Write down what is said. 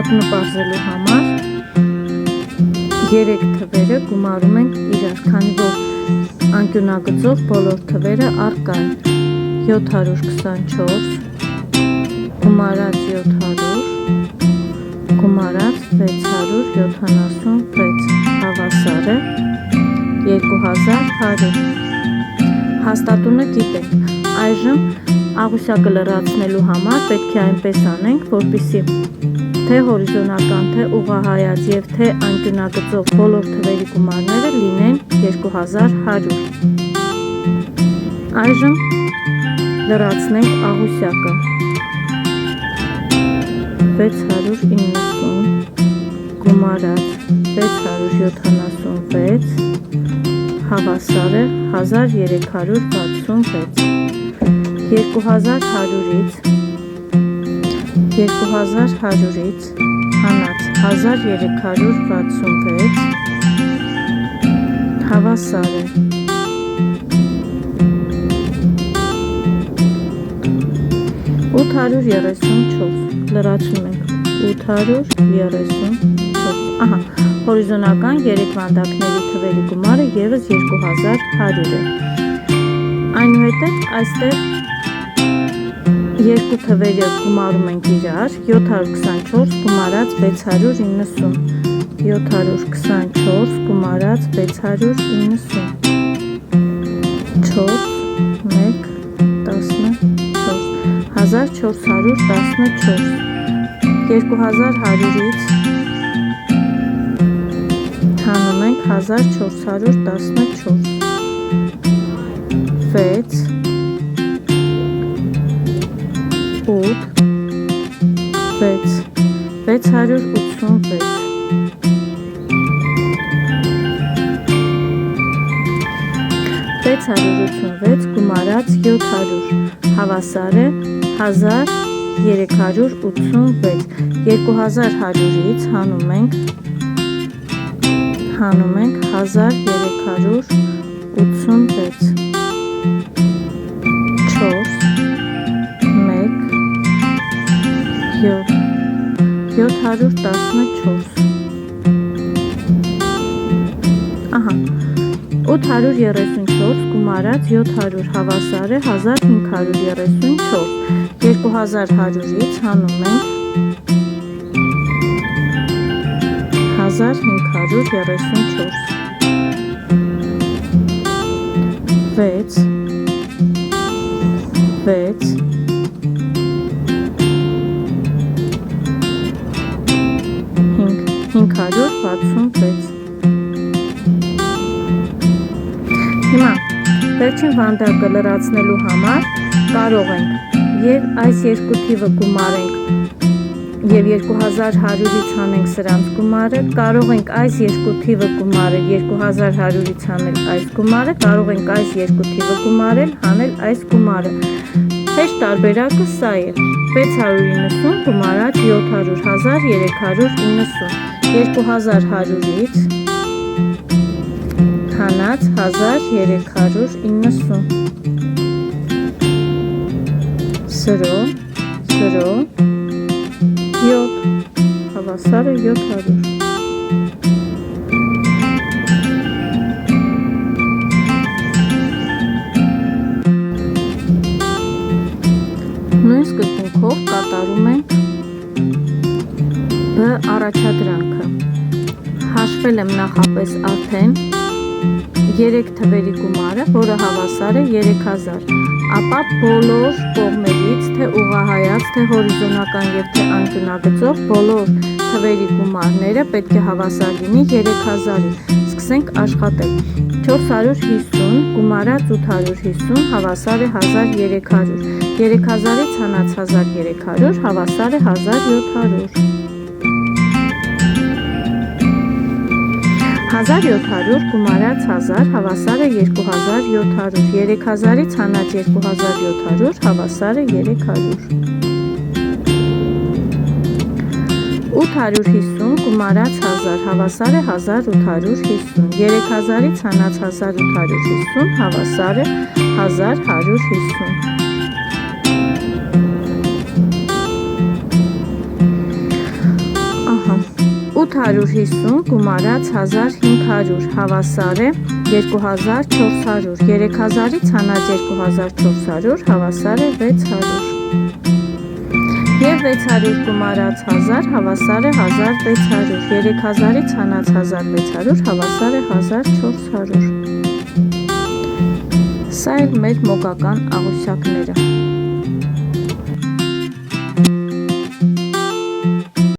հաստատումը պարզելու համար 3 թվերը գումարում ենք իրար, քանի որ անկյունագծով բոլոր թվերը առկա են։ 724 գումարած 700 գումարած 676 հավասար է 2100։ Հաստատումը գիտենք։ Այժմ աղյուսակը լրացնելու համար պետք է այնպես անենք, որպեսզի թե հորիզոնական, թե ուղղահայաց եւ թե անկյունագծով բոլոր թվերի գումարները լինեն 2100։ Այժմ լրացնենք աղյուսակը 690 գումարած 676 հավասար է 1366։ 2100-ից հանած 1366 հավասար է 834, լրացում ենք 834, ահա, հորիզոնական 3 վանդակների թվերի գումարը ևս 2100 է։ Այնուհետև այստեղ երկու թվերը գումարում ենք իրար, 724 գումարած 690, 724 գումարած 690, 4, 1, 14, 1414, 2100-ից հանում ենք 1414, 6, 8, 6, 686, 686 գումարած 700 հավասար է 1386, 2100-ից հանում ենք 1386, 4, 1, 714, ահա, 834 գումարած 700 հավասար է 1534, 2100-ից հանում ենք 1534, 6, 6, 566։ Հիմա վերջին վանդակը լրացնելու համար կարող ենք եւ այս երկու թիվը գումարենք եւ 2100-ից հանենք սրանց գումարը, կարող ենք այս երկու թիվը գումարել 2100-ից հանել այս գումարը, կարող ենք այս երկու թիվը գումարել, հանել այս գումարը։ Հեշտ տարբերակը սա է 690 գումարած 700,390, 2100-ից հանած 1390, 0, 0, 7, հավասար է 700։ Նույն սկզբունքով կատարում ենք B առաջադրանքը։ Հաշվել եմ նախապես արդեն 3 թվերի գումարը, որը հավասար է 3000, ապա բոլոր կողմերից, թե ուղղահայաց, թե հորիզոնական և թե անկյունագծով բոլոր թվերի գումարները պետք է հավասար լինի 3000-ի։ Սկսենք աշխատել։ 450 գումարած 850 հավասար է 1300, 3000-ից հանած 1300 հավասար է 1700, 1700 գումարած 1000 հավասար է 2700, 3000-ից հանած 2700 հավասար է 300, 850 գումարած 1000 հավասար է 1850, 3000-ից հանած 1850 հավասար է 1150, Ահա 850 գումարած 1500 հավասար է 2400, 3000-ից հանած 2400 հավասար է 600 և 600 գումարած 1000 հավասար է 1600, 3000-ից հանած 1600 հավասար է 1400։ Սա էլ մեր մոգական աղյուսակները։